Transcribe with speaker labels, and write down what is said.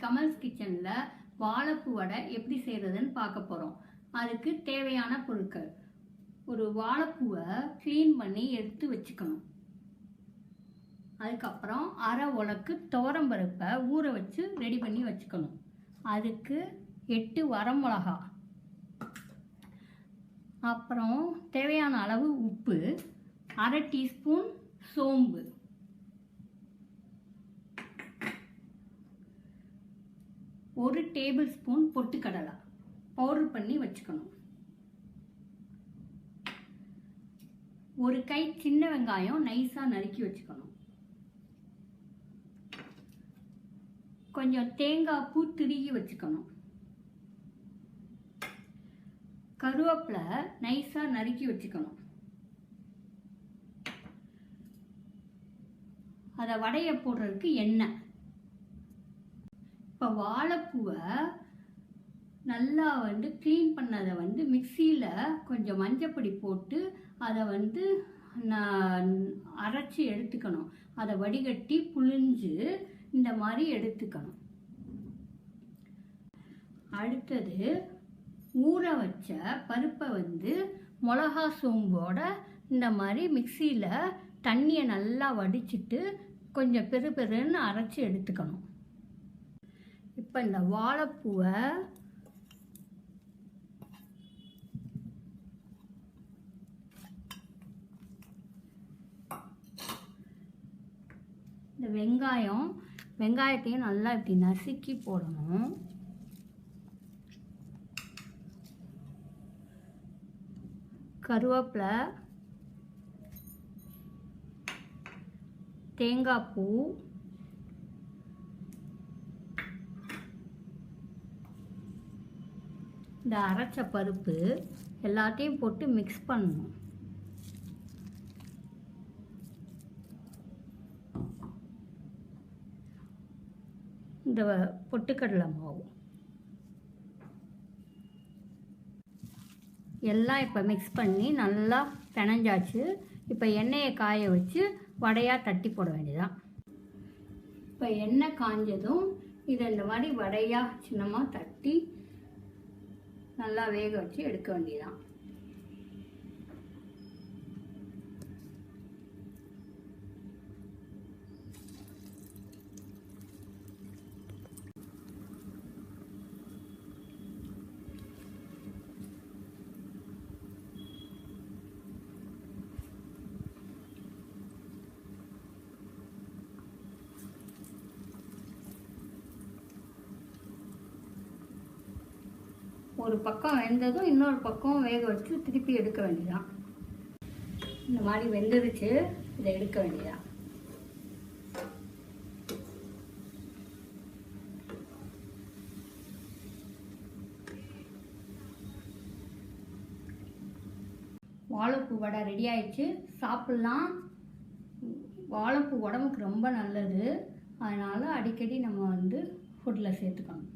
Speaker 1: கமல்ஸ் கிச்சனில் வாழைப்பூ வடை எப்படி செய்கிறதுன்னு பார்க்க போகிறோம். அதுக்கு தேவையான பொருட்கள்: ஒரு வாழைப்பூவை க்ளீன் பண்ணி எடுத்து வச்சுக்கணும். அதுக்கப்புறம் அரை உலக்கு துவரம்பருப்பை ஊற வச்சு ரெடி பண்ணி வச்சுக்கணும். அதுக்கு 8 வரமிளகா, அப்புறம் தேவையான அளவு உப்பு, அரை டீஸ்பூன் சோம்பு, ஒரு டேபிள் ஸ்பூன் பொட்டுக்கடலை பவுடர் பண்ணி வச்சுக்கணும். ஒரு கை சின்ன வெங்காயம் நைஸாக நறுக்கி வச்சுக்கணும். கொஞ்சம் தேங்காய் பூ திருகி வச்சுக்கணும். கருவேப்பிலை நைஸாக நறுக்கி வச்சுக்கணும். அதை வடைய போடுறதுக்கு எண்ணெய். இப்போ வாழைப்பூவை நல்லா க்ளீன் பண்ணதை மிக்சியில் கொஞ்சம் மஞ்சப்பொடி போட்டு அதை அரைச்சி எடுத்துக்கணும். அதை வடிகட்டி புழிஞ்சு இந்த மாதிரி எடுத்துக்கணும். அடுத்தது ஊற வச்ச பருப்பை மிளகா சோம்போட இந்த மாதிரி மிக்சியில் தண்ணியை நல்லா வடிச்சிட்டு கொஞ்சம் பெருன்னு அரைச்சி எடுத்துக்கணும். இப்போ இந்த வாழைப்பூவை இந்த வெங்காயத்தையும் நல்லா இப்படி நசுக்கி போடணும். கருவேப்பிலை, தேங்காய் பூ, இந்த அரைச்ச பருப்பு எல்லாத்தையும் போட்டு மிக்ஸ் பண்ணணும். இந்த பொட்டுக்கடலை மாவு எல்லாம் இப்போ மிக்ஸ் பண்ணி நல்லா பிணைஞ்சாச்சு. இப்போ எண்ணெயை காய வச்சு வடையாக தட்டி போட வேண்டியதான். இப்போ எண்ணெய் காஞ்சதும் இதை இந்த மாதிரி வடையாக சின்னமாக தட்டி நல்லா வேக வச்சு எடுக்க வேண்டியதான். ஒரு பக்கம் வெந்ததும் இன்னொரு பக்கம் வேக வச்சு திருப்பி எடுக்க வேண்டியதான். இந்த மாதிரி வெந்துருச்சு, இதை எடுக்க வேண்டியதான். வாழைப்பூ வடை ரெடி ஆயிடுச்சு, சாப்பிட்லாம். வாழைப்பூ உடம்புக்கு ரொம்ப நல்லது, அதனால் அடிக்கடி நம்ம ஃபுட்டில் சேர்த்துக்கணும்.